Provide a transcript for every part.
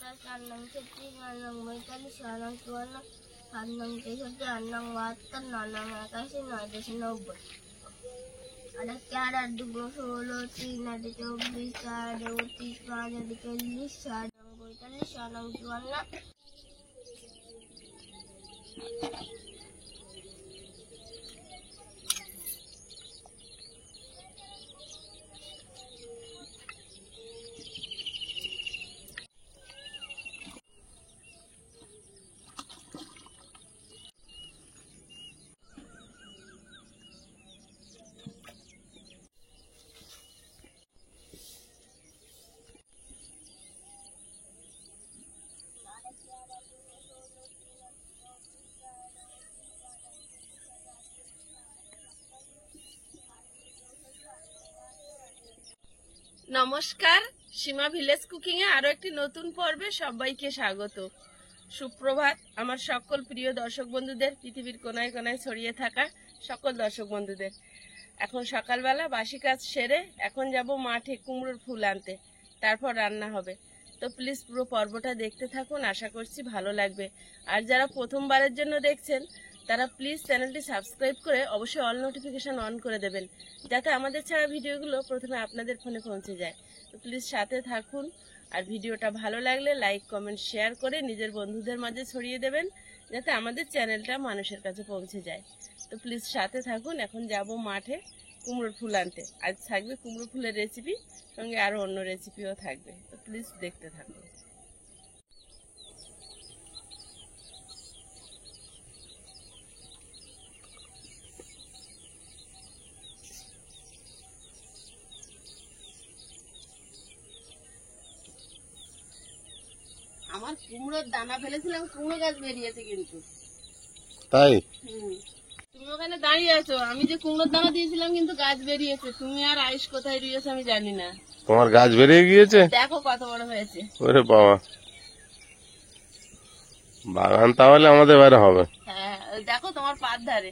29, 4 36, 5 42, 6 54, 7 63, 8 72, 9 81, 9 90। ada 4 8 2 16, 3 8 24, 4 32, 5 40, 6 45, 6 54। নমস্কার, সীমা village cooking এ আরো একটি নতুন পর্বে সবাইকে স্বাগত। সুপ্রভাত আমার সকল প্রিয় দর্শক বন্ধুদের, পৃথিবীর কোনায় কোনায় ছড়িয়ে থাকা সকল দর্শক বন্ধুদের। এখন সকালবেলা বাসি কাজ সেরে এখন যাব মাঠে কুমড়োর ফুল আনতে, তারপর রান্না হবে। তো প্লিজ পুরো পর্বটা দেখতে থাকুন, আশা করছি ভালো লাগবে। আর যারা প্রথমবারের জন্য দেখছেন তারা প্লিজ চ্যানেলটি সাবস্ক্রাইব করে অবশ্যই অল নোটিফিকেশন অন করে দেবেন, যাতে আমাদের ছাড়া ভিডিওগুলো প্রথমে আপনাদের ফোনে পৌঁছে যায়। তো প্লিজ সাথে থাকুন, আর ভিডিওটা ভালো লাগলে লাইক কমেন্ট শেয়ার করে নিজের বন্ধুদের মাঝে ছড়িয়ে দেবেন, যাতে আমাদের চ্যানেলটা মানুষের কাছে পৌঁছে যায়। তো প্লিজ সাথে থাকুন। এখন যাব মাঠে কুমড়োর ফুল আনতে। আজ থাকবে কুমড়ো ফুলের রেসিপি, সঙ্গে আরও অন্য রেসিপিও থাকবে। তো প্লিজ দেখতে থাকুন। আমার কুমড়োর দানা ফেলেছিলাম, কুমড়ো গাছ বেরিয়েছে কিন্তু। তাই? তুমি ওখানে দাঁড়িয়ে আছো, আমি যে কুমড়োর দানা দিয়েছিলাম কিন্তু গাছ বেরিয়েছে। তুমি আর আইস কোথায় রয়েছে আমি জানি না। তোমার গাছ বেরিয়ে গিয়েছে? দেখো কত বড় হয়েছে। ওরে বাবা, বাগান তাহলে আমাদের বাইরে হবে। হ্যাঁ, দেখো তোমার পার ধারে।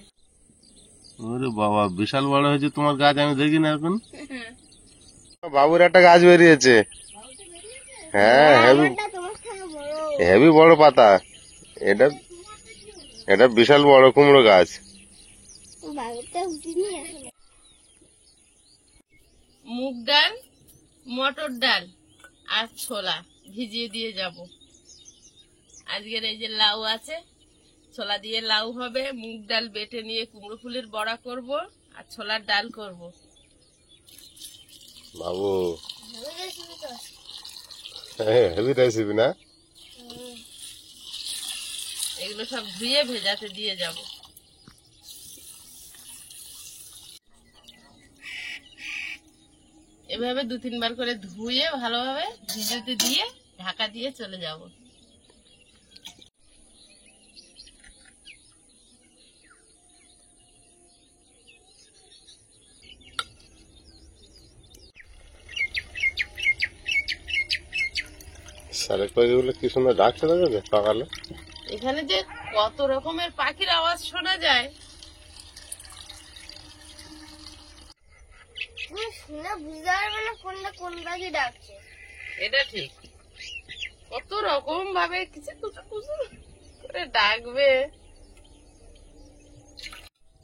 ওরে বাবা, বিশাল বড় হয়েছে তোমার গাছ, আমি দেখি না এখন। বাবুর একটা গাছ বেরিয়েছে। হ্যাঁ, হেভি বড় পাতা। এটা এটা বিশাল বড় কুমড়ো গাছ। মুগ ডাল, মটর ডাল আর ছোলা ভিজিয়ে দিয়ে যাব। আজকের এই যে লাউ আছে, ছোলা দিয়ে লাউ হবে। মুগ ডাল বেটে নিয়ে কুমড়ো ফুলের বড়া করব, আর ছোলার ডাল করব। বাবু, হেভি রেসিপি না? এগুলো সব ধুয়ে ভেজাতে দিয়ে যাব। এভাবে 2-3 বার করে ধুয়ে ভালোভাবে ভিজাতে দিয়ে ঢাকা দিয়ে চলে যাব। শালিক পাখিগুলো কি সুন্দর ডাকছে দেখো সকালে। এখানে যে কত রকমের পাখির আওয়াজ শোনা যায়, শুনে বুঝতে পারবে না কোনটা কোন পাখি ডাকছে। এটা ঠিক, কত রকম ভাবে কিছু করে ডাকবে।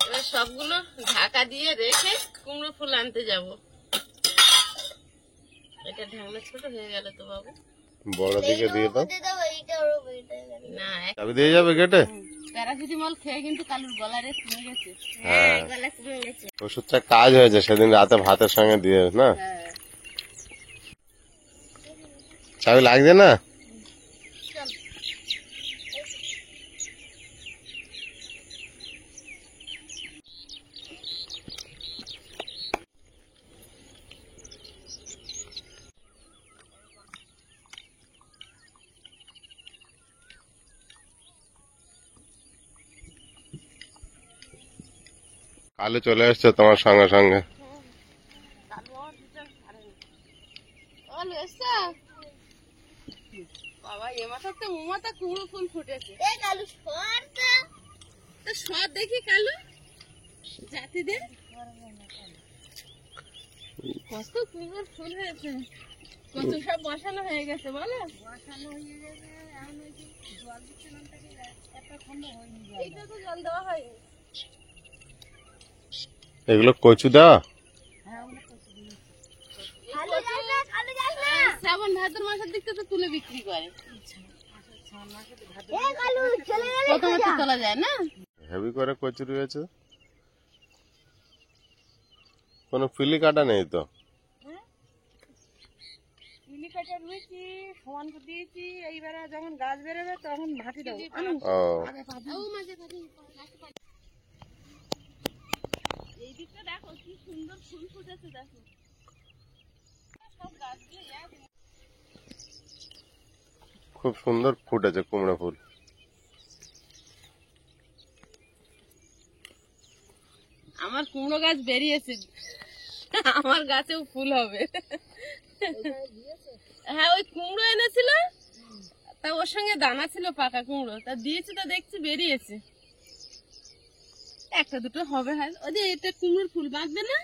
এবার সবগুলো ঢাকা দিয়ে রেখে কুমড়ো ফুল আনতে যাব। এটা ঢাকনা ছোট হয়ে গেল তো বাবু, বড় দিকে দিয়ে দাও। না চাবি দিয়ে যাবে কেটে। প্যারাসিটামল খেয়ে কিন্তু কালুর গলারে শুনে গেছে। হ্যাঁ, গলা শুনে গেছে। ওষুধটা কাজ হয়েছে সেদিন রাতে ভাতের সঙ্গে দিয়ে না। হ্যাঁ, চাবি লাগছে না? কালু চলে এসছে তোমার সঙ্গে সঙ্গে। বাবা, এ মাথার তো মোমাতা কুমড়ো ফুল ফুটেছে। কালু সর তো সব দেখি কালু জাতি দে, কত কুমড়োর ফুল হয়েছে। কচু সব বসানো হয়ে গেছে বলো? এইটা তো জল দেওয়া হয়নি। এগুলো কচু দেওয়া? শ্রাবণ ভাদ্র মাসের দিক থেকে তো তুলে বিক্রি করে, প্রথমে তো তোলা যায় না। হেভি করে কচু রয়েছে, কোনো ফিলি কাটা নেই তো। সমান দিয়েছি, এইবারে যখন গাছ বেরোবে তখন ভাটি দেবো। এই দিকটা দেখো কি সুন্দর ফুল ফুটেছে, দেখো সব গাছগুলো খুব সুন্দর ফুটেছে কুমড়ো ফুল। আমার কুমড়ো গাছ বেরিয়েছে, আমার গাছেও ফুল হবে। হ্যাঁ, ওই কুমড়ো এনেছিল, তা ওর সঙ্গে দানা ছিল পাকা কুমড়ো, তা দিয়েছি, তা দেখছি বেরিয়েছে। একটা দুটো হবে, ওদের এটা কুমড়োর ফুল বাঁধবে না,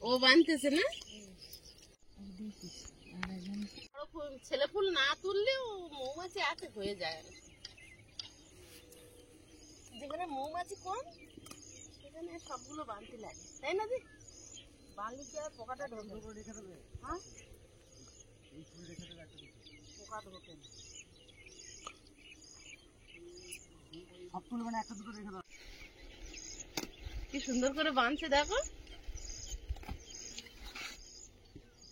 ও বাঁধতেছে না। ছেলে ফুল না তুললেও মৌমাছি আছে, হয়ে যায়। যেখানে মৌমাছি কম সেখানে সবগুলো বাঁধতে লাগে, তাই না? বাঁধলে কি আর পোকাটা ঢোকে? হ্যাঁ, পোকা ঢোকে না। কি সুন্দর করে বাঁধছে দেখো।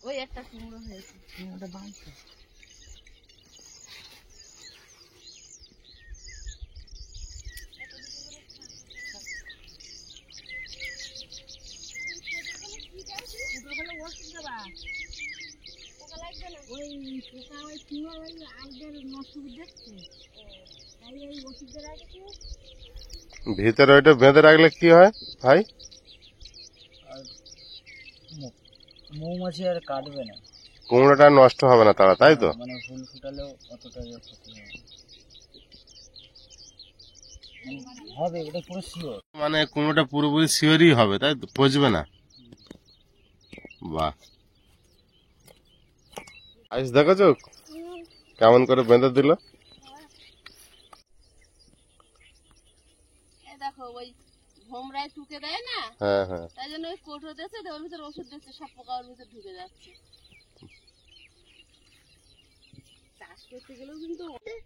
ওই একটা কুমড়ো হয়েছে, ওটা বাঁধছে। ভিতরে ওইটা বেঁধে রাখলে কি হয় ভাই? মৌমাছি আর কাটবে না, কুমড়োটা নষ্ট হবে না তারা, তাই তো? মানে ফুল ফুটালেও অতটা হবে, এটা পুরো শিওর। মানে কুমড়োটা পুরোপুরি শিওরই হবে, তাই তো? পচবে না। বাহ, আইস দেখেছো কেমন করে বেঁধে দিল। দেখো ওই ভোমরায় টুকে দেয় না, হ্যাঁ হ্যাঁ, তাই জন্য ওই কোটো দিচ্ছে, ওর ভিতরে ওষুধ দিচ্ছে, সব পোকা ওর ভিতরে ঢুকে যাচ্ছে। চাষ করতে গেলেও কিন্তু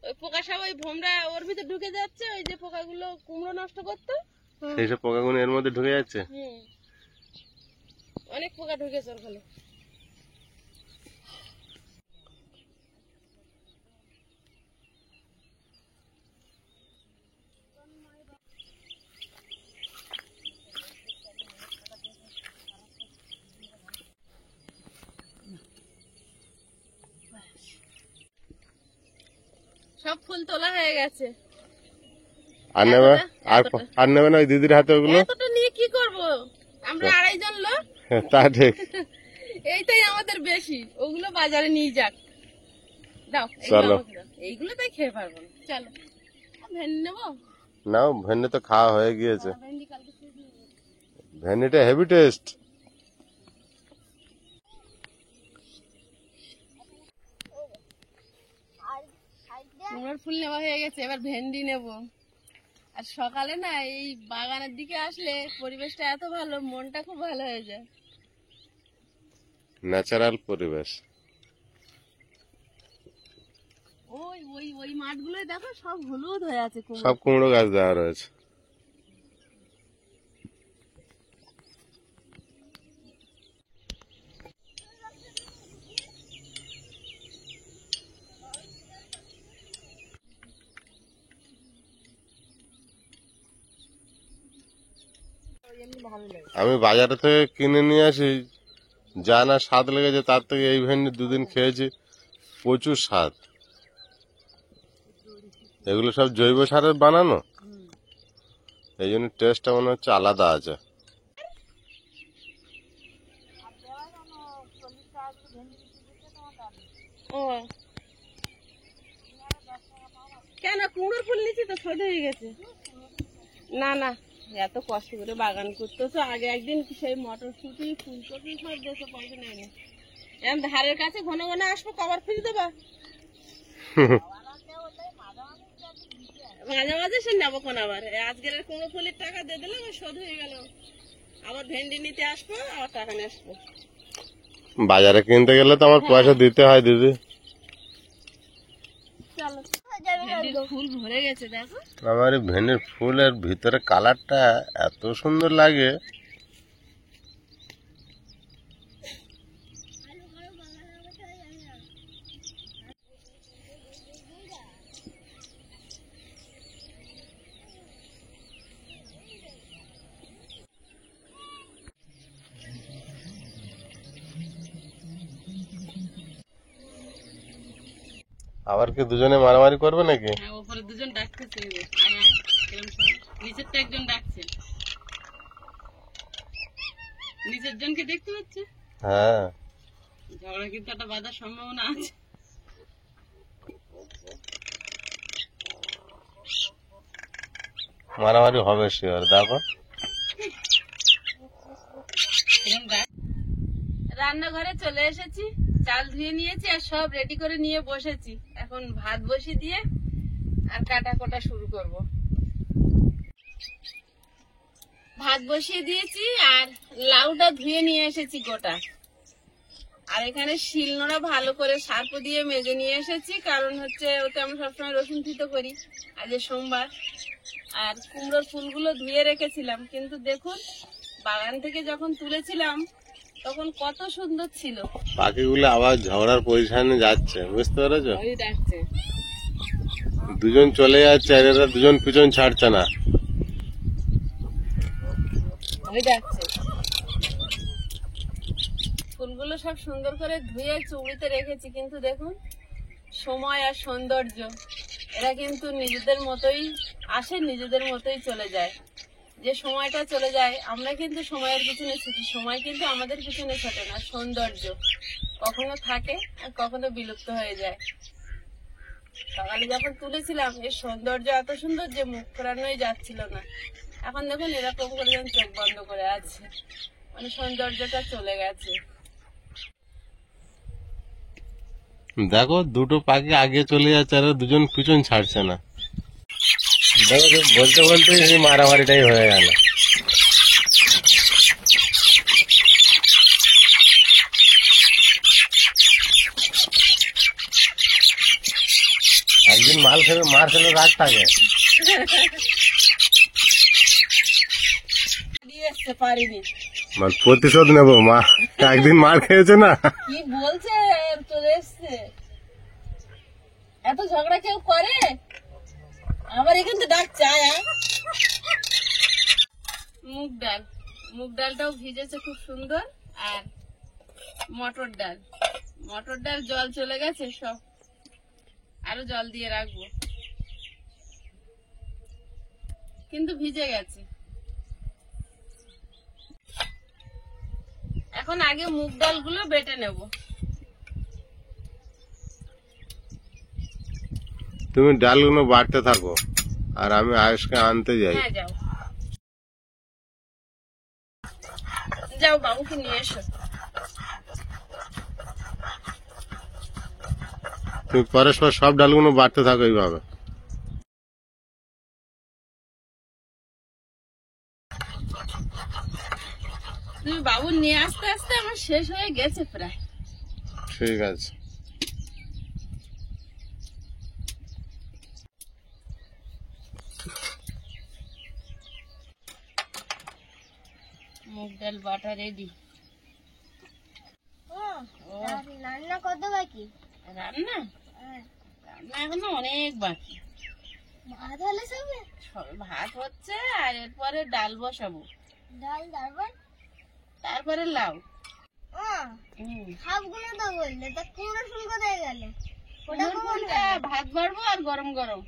ওই পোকা সব ওই ভোমরা ওর ভিতরে ঢুকে যাচ্ছে, ওই যে পোকাগুলো কুমড়ো নষ্ট করতো, সেই সব পোকাগুলো এর মধ্যে ঢুকে যাচ্ছে। অনেক পোকা ঢুকেছে ওর ফলে। সব ফুল তোলা হয়ে গেছে। আর নেবে? আর নেবে না ওই দিদির হাতে ওগুলো? এতটা নিয়ে কি করব, আমরা 2.5 জন লোক। তা ঠিক, এইটাই আমাদের বেশি, ওগুলো বাজারে নিয়ে যাক। দাও, চলো। এইগুলো তাই খেয়ে পারবো না, চলো। ভেন্ডি নেবো? নাও, ভেন্ডি তো খাওয়া হয়ে গিয়েছে। ভেন্ডি কালকে খেয়ে দিই। ভেন্ডিটা হেভি টেস্ট। কুমড়োর ফুল নেওয়া হয়ে গেছে, এবার ভেন্ডি নেব। আর সকালে না এই বাগানের দিকে আসলে পরিবেশটা এত ভালো, মনটা খুব ভালো হয়ে যায়। ন্যাচারাল পরিবেশ। ওই ওই ওই মাঠগুলো দেখো সব হলুদ হয়ে আছে, সব কুমড়ো গাছ দেওয়া রয়েছে। আমি বাজারে থেকে কিনে নিয়ে আসি, যা না স্বাদ লেগেছে তার থেকে এই ভেন্ডি 2 দিন খেয়েছি, প্রচুর স্বাদ। এগুলো সব জৈব সারের বানানো, এই জন্য টেস্টটা মনে হচ্ছে আলাদা আছে। কেন কুমড়োর ফুল নিচ্ছি তো ছোট হয়ে গেছে। না না, এত কষ্ট করে বাগান করতেছো, আগে একদিন সেই মটরশুঁটি ফুলকপি সব দেশে পয়সা নেয়নি। এরকম ধারের কাছে ঘন ঘন আসবো, কভার ফ্রি দেবা? মাঝে মাঝে সে নেবো কোন আবার আজকের কুমড়ো ফুলের টাকা দিয়ে দিলাম, শোধ হয়ে গেল, আবার ভেন্ডি নিতে আসবো, আবার টাকা নিয়ে আসবো। বাজারে কিনতে গেলে তো আমার পয়সা দিতে হয় দিদি। চলো, ভেন্ডির ফুল ভরে গেছে দেখো। আমার এই ভেন্ডির ফুলের ভিতরে কালারটা এত সুন্দর লাগে। আবার কি দুজনে মারামারি করবে নাকি? হ্যাঁ, উপরে দুজন ডাকতেছে, নিচেরটা একজন ডাকছে, নিচের জনকে দেখতে পাচ্ছে। হ্যাঁ, ঝগড়া কিন্তু একটা বাঁধার সম্ভাবনা আছে। মারামারি হবে শিওর। দেখো রান্নাঘরে চলে এসেছি, চাল ধুয়ে নিয়েছি আর সব রেডি করে নিয়ে বসেছি। এখন ভাত বসিয়ে দিয়ে আর কাটা কোটা শুরু করব। ভাত বসিয়ে দিয়েছি আর লাউটা ধুয়ে নিয়ে এসেছি গোটা। আর এখানে শিলনোড়া ভালো করে সার্প দিয়ে মেজে নিয়ে এসেছি, কারণ হচ্ছে ওতে আমরা সবসময় রসুন থিতো করি, আজ সোমবার। আর কুমড়োর ফুলগুলো ধুয়ে রেখেছিলাম, কিন্তু দেখুন বাগান থেকে যখন তুলেছিলাম তখন কত সুন্দর ছিল। পাখিগুলো আবার ঝগড়ার পজিশনে যাচ্ছে, বুঝতে পেরেছো? ওই ডাকছে, দুজন চলে যাচ্ছে আর এরা দুজন পিছন ছাড়ছে না। ওই ডাকছে। ফুলগুলো সব সুন্দর করে ধুয়ে চুড়িতে রেখেছি, কিন্তু দেখুন সময় আর সৌন্দর্য, এরা কিন্তু নিজেদের মতোই আসে, নিজেদের মতোই চলে যায়। যে সময়টা চলে যায়, আমরা কিন্তু সময়ের পিছনে ছুটি, সময় কিন্তু আমাদের পিছনে ছোটে না। সৌন্দর্য কখনো থাকে আর কখনো বিলুপ্ত হয়ে যায়। সকালে যখন তুলেছিলাম এর সৌন্দর্য এত সুন্দর যে মুখ ফেরানোই যাচ্ছিল না। এখন দেখুন এরকম করে যেন চোখ বন্ধ করে আছে, মানে সৌন্দর্যটা চলে গেছে। দেখো দুটো পাখি আগে চলে যাচ্ছে আর দুজন পিছন ছাড়ছে না। দেখো বলতে বলতে এই মারামারিটাই হয়ে গেল। একদিন মার খেলে রাগ থাকে। পারিনি, মানে প্রতিশোধ নেবো, মা একদিন মার খেয়েছে না। কি বলছে, চলে এসছে। এত ঝগড়া কেউ করে? আবার এখান থেকে ডাকছে, আয়া। মুগ ডাল, মুগ ডালটাও ভিজেছে খুব সুন্দর। আর মটর ডাল, মটর ডাল জল চলে গেছে সব, আরো জল দিয়ে রাখবো, কিন্তু ভিজে গেছে। এখন আগে মুগ ডালগুলো বেটে নেব। তুমি ডালগুলো বাড়তে থাকো আর আমি আয়েশকে আনতে যাই। হ্যাঁ যাও, যাও বাবুকে নিয়ে এসো। তুমি পরস্পর সব ডালগুলো বাড়তে থাকো এইভাবে। তুমি বাবু নিয়ে আসতে আসতে আমার শেষ হয়ে গেছে প্রায়। ঠিক আছে। মুগ ডাল বাটা রেডি। রান্না কত বাকি? রান্না রান্না এখনো অনেক বাকি। ভাত হলে সবে? ভাত হচ্ছে আর এরপরে ডাল বসাবো, ডাল তারপরে লাউ। সবগুলো তো বললে, তা কুমড়ো ফুল কোথায় গেল? কুমড়োর ফুলটা ভাত বাড়বো আর গরম গরম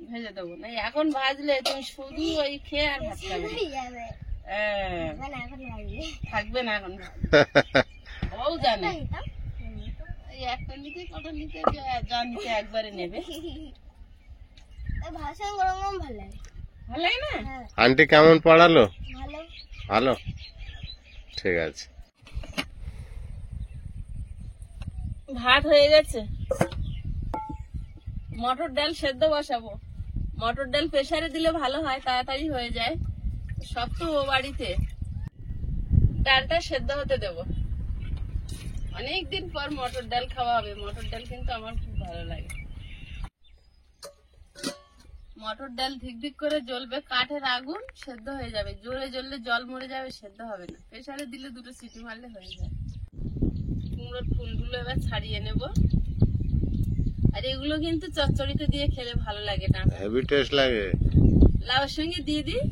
ভেজে দেবো। না এখন ভাজলে তুমি শুধু ওই খেয়ে আর ভাত খাবে যাবে। থাকবে না এখন। ও জানে এই একটা নিতে কটা নিতে যা নিতে একবারে নেবে। ভাষণ গরম গরম ভালো লাগে, ভালো লাগে না? আন্টি কেমন পড়ালো? ভালো। ভালো, ঠিক আছে। ভাত হয়ে গেছে, মটর ডাল সেদ্ধ বসাবো। মটর ডাল প্রেসারে দিলে ভালো হয়, তাড়াতাড়ি হয়ে যায়। সব তো ও বাড়িতে। ডালটা সেদ্ধ হতে দেবো। অনেকদিন পর মটর ডাল খাওয়া হবে। মটর ডাল কিন্তু আমার খুব ভালো লাগে। মটর ডাল ধিক ধিক করে জ্বলবে, কাঠের আগুন, সেদ্ধ হয়ে যাবে। জোরে জ্বললে জল মরে যাবে, সেদ্ধ হবে না। প্রেসারে দিলে 2টো সিটি মারলে হয়ে যায়। কুমড়োর ফুলগুলো এবার ছাড়িয়ে নেব। আর এগুলো কিন্তু চচ্চড়িতে দিয়ে খেলে ভালো লাগে না, হেভি টেস্ট লাগে। লাউয়ের সঙ্গে দিয়ে দিই।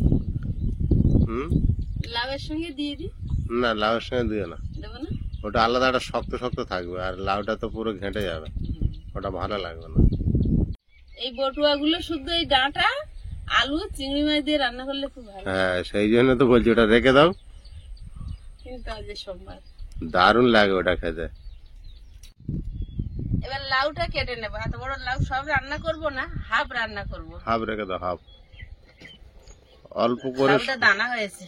লাউয়ের সঙ্গে দিয়ে দিই। না, লাউয়ের সঙ্গে দিও না, দেবো না। ওটা আলাদা একটা শক্ত শক্ত থাকবে, আর লাউটা তো পুরো ঘেঁটে যাবে, ওটা ভালো লাগবে না। এই বটুয়াগুলো শুধু এই ডাঁটা, আলু, চিংড়ি মাছ দিয়ে রান্না করলে খুব ভালো। হ্যাঁ, সেই জন্য তো বলছি ওটা রেখে দাও, কিন্তু আজ সোমবার দারুণ লাগে ওটা খেতে। এবার লাউটা কেটে নেবো। এত বড় লাউ সব রান্না করব না, হাফ রান্না করব। হাফ রেখে দাও, হাফ অল্প করে। লাউটা দানা হয়েছে।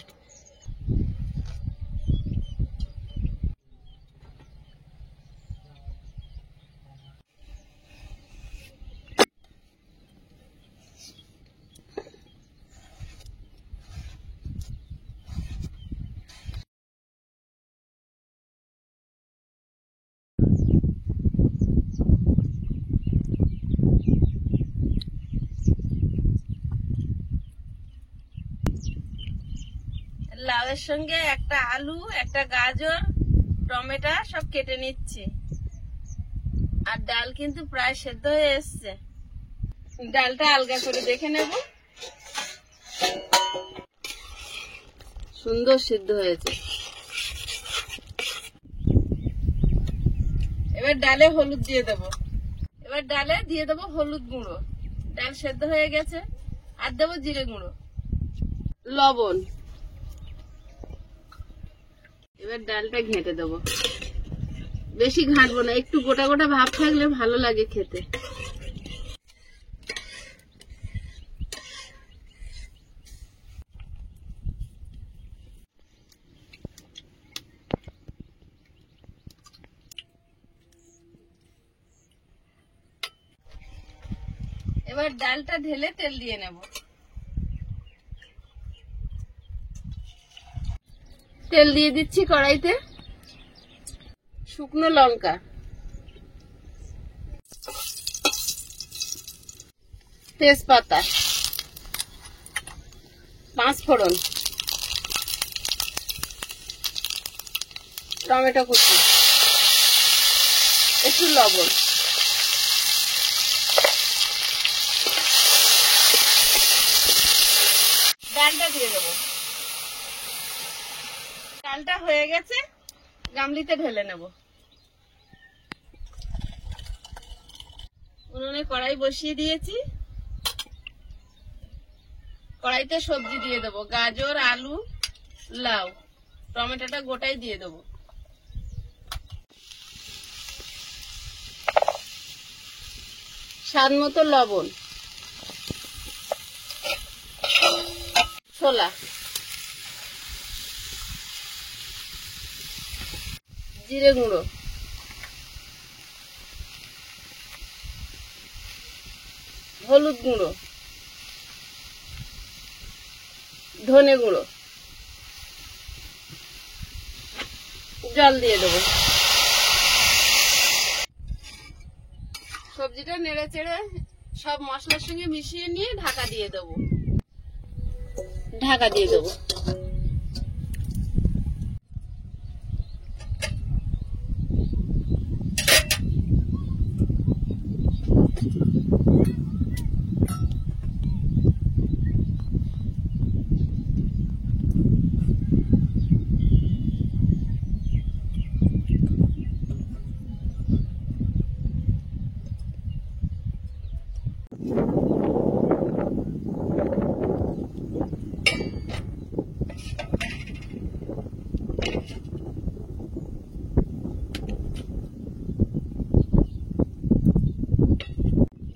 লাউয়ের সঙ্গে একটা আলু, একটা গাজর, টমেটো সব কেটে নিচ্ছি। আর ডাল কিন্তু প্রায় সেদ্ধ হয়ে এসছে। ডালটা আলগা করে দেখে নেব। সুন্দর সিদ্ধ হয়েছে। এবার ডালে হলুদ দিয়ে দেব। এবার ডালে দিয়ে দেবো হলুদ গুঁড়ো। ডাল সেদ্ধ হয়ে গেছে। আর দেবো জিরে গুঁড়ো, লবণ। এবার ডালটা ঘেঁটে দেবো। বেশি ঘাঁটবো না, একটু গোটা গোটা ভাব থাকলে ভালো লাগে খেতে। এবার ডালটা ঢেলে তেল দিয়ে নেব। তেল দিয়ে দিচ্ছি কড়াইতে। শুকনো লঙ্কা, তেজপাতা, 5 ফোড়ন, টমেটো কুচি, একটু লবণ। ডালটা দিয়ে দেবো। ডালটা হয়ে গেছে, গামলিতে ঢেলে নেব। উনুনে কড়াই বসিয়ে দিয়েছি। কড়াইতে সবজি দিয়ে দেবো। গাজর, আলু, লাউ, টমেটোটা গোটাই দিয়ে দেবো। স্বাদ মতো লবণ, ছোলা, জিরে গুঁড়ো, হলুদ গুঁড়ো, ধনে গুঁড়ো, জল দিয়ে দেবো। সবজিটা নেড়ে চেড়ে সব মশলার সঙ্গে মিশিয়ে নিয়ে ঢাকা দিয়ে দেবো। ঢাকা দিয়ে দেবো।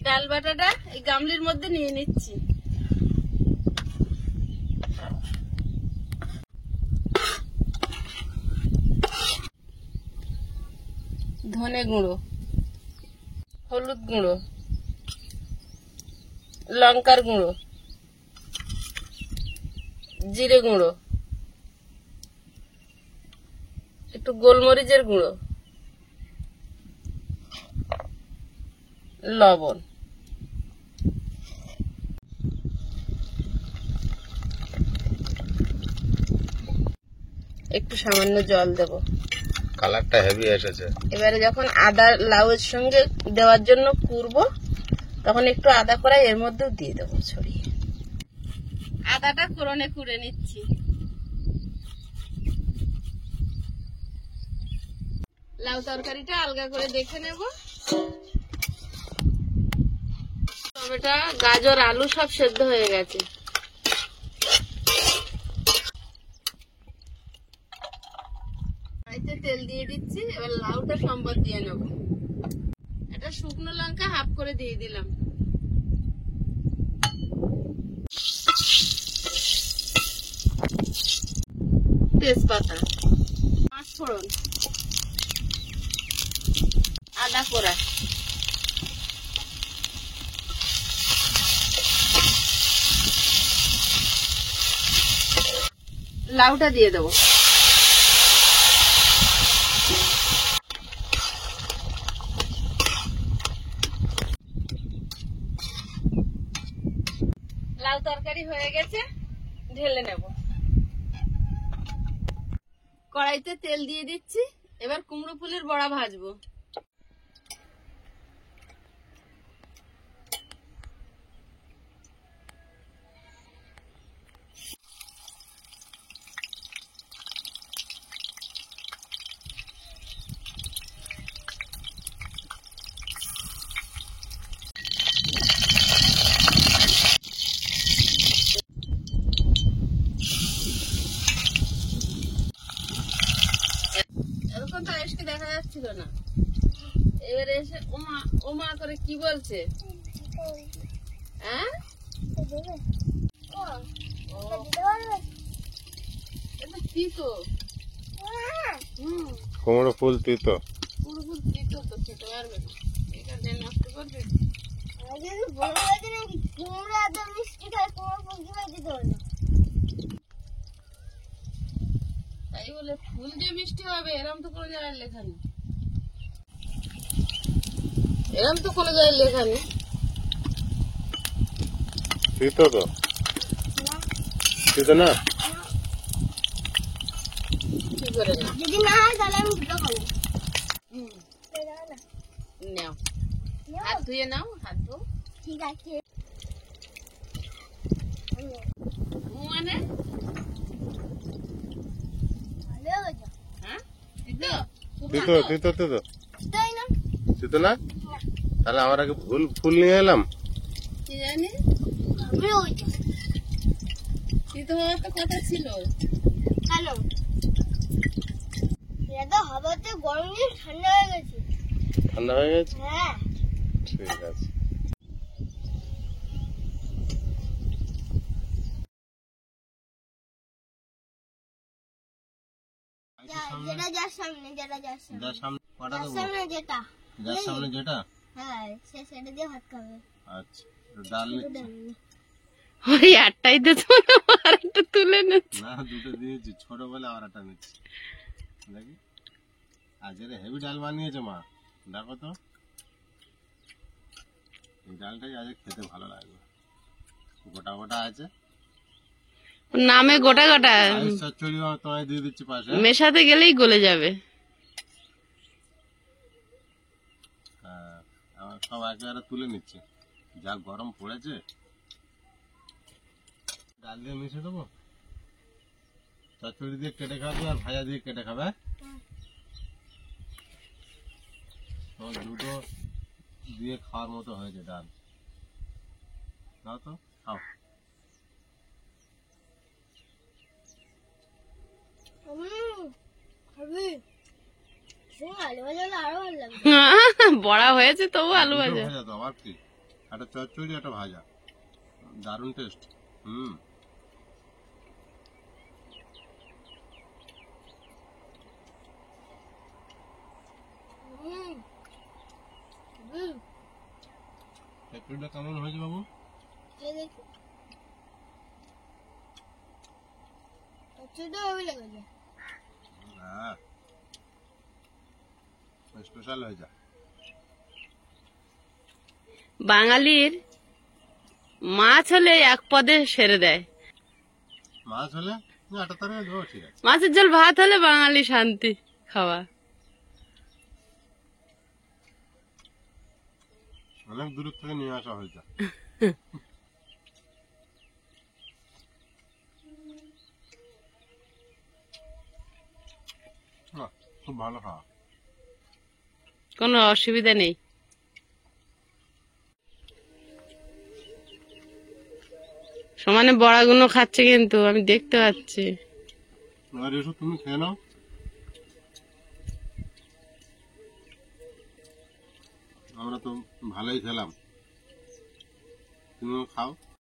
ডাল বাটাটা এই গামলির মধ্যে নিয়ে নিচ্ছি। ধনে গুঁড়ো, হলুদ গুঁড়ো, লঙ্কার গুঁড়ো, জিরে গুঁড়ো, একটু গোলমরিচের গুঁড়ো, লবণ। একটু সামান্য জল দেব। কালারটা হেভি এসেছে। এবারে যখন আদা লাউয়ের সঙ্গে দেওয়ার জন্য কুরবো, তখন একটু আদা কড়াই এর মধ্যেও দিয়ে দেবো ছড়িয়ে। আদাটা ফোড়নে কুড়ে নিচ্ছি। লাউ তরকারিটা আলগা করে দেখে নেব। টমেটো, গাজর, আলু সব সেদ্ধ হয়ে গেছে। কড়াইতে তেল দিয়ে দিচ্ছি। এবার লাউটা সম্বর দিয়ে নেব। এটা শুকনো লঙ্কা হাফ করে দিয়ে দিলাম। তেজপাতা, পাঁচফোড়ন, আদা কোড়া, লাউটা দিয়ে দেবো। লাউ তরকারি হয়ে গেছে, ঢেলে নেব। কড়াইতে তেল দিয়ে দিচ্ছি। এবার কুমড়ো ফুলের বড়া ভাজবো। এরকম তো আয়েশকে দেখা যাচ্ছিল না। এবারে এসে ওমা ওমা করে কি বলছে? হ্যাঁ, এটা তিতো। কুমড়ো ফুল তিতো। পুরো ফুল তিতো তো খেতে পারবে না। এটা দিয়ে নষ্ট করবে। তাই বলে ফুল যে মিষ্টি হবে এরম তো কোনো জায়গায় লেখা নেই। এরম তো কোনো জায়গায় লেখা নেই। তিতো তো, তিতো না? কি করে না? যদি না হয় তাহলে আমি দুটো খাবো। নাও, হাত ধুয়ে নাও, হাত ধো। ঠিক আছে। মানে ভালো হয়েছে। হ্যাঁ, তিতো তিতো তিতো তিতো তাই না? তিতো না? তাহলে আমরা কি ভুল ফুল নিয়ে এলাম? কি জানি, ভালো হয়েছে। তিতো হওয়ার তো কথা ছিল। কেন? এটা তো হাওয়াতে গরম দিয়ে ঠান্ডা হয়ে গেছে। ঠান্ডা হয়ে গেছে? হ্যাঁ। ঠিক আছে। যেটা যার সামনে, যেটা যার সামনে, যার সামনে কটা যার দেবো? সামনে যেটা। যার সামনে যেটা? হ্যাঁ, সেটা দিয়ে ভাত খাবে। আচ্ছা, ডাল নিচ্ছি। ওই আটটাই তো আর একটা তুলে নিচ্ছি। না, দুটো দিয়েছি, ছোট বলে আর একটা নিচ্ছি। দেখি আজ এর হেভি ডাল বানিয়েছে মা, দেখো তো। এই ডালটাই আজ খেতে ভালো লাগবে। গোটা গোটা আছে, নামে গোটা গোটা, আইস চচ্চড়ি তোমায় দিয়ে দিচ্ছি পাশে। মেশাতে গেলেই গলে যাবে। হ্যাঁ, আমার সব একেবারে তুলে নিচ্ছে, যা গরম পড়েছে। ডাল দিয়ে মিশে দেবো, চচ্চড়ি দিয়ে কেটে খাবে আর ভাজা দিয়ে কেটে খাবে। তোমার দুটো দিয়ে খাওয়ার মতো হয়েছে ডাল। দাও তো, খাও। খাবি? আলু ভাজা হলে আরো ভালো লাগবে। বড়া হয়েছে তবু আলু দুটো ভাজা। ভাজা দাও, আর কি? একটা চচ্চড়ি একটা ভাজা, দারুণ টেস্ট। হুম হুম খিচুড়িটা কেমন হয়েছে বাবু? এই দেখো ছোট হবে লাগে হ্যাঁ, স্পেশাল হয়েছে। বাঙালির মাছ হলে এক পদে সেরে দেয়। মাছ হলে আটা তরকারি দেবো, ঠিক আছে। মাছের ঝোল ভাত হলে বাঙালি শান্তি খাওয়া। অনেক দূর থেকে নিয়ে আসা হয়েছে। বাহ, খুব ভালো খাওয়া। কোনো অসুবিধা নেই। সমানে বড়াগুলো খাচ্ছে কিন্তু আমি দেখতে পাচ্ছি। এবার এসো, তুমি খেয়ে নাও। আমরা তো ভালোই খেলাম, তুমিও খাও।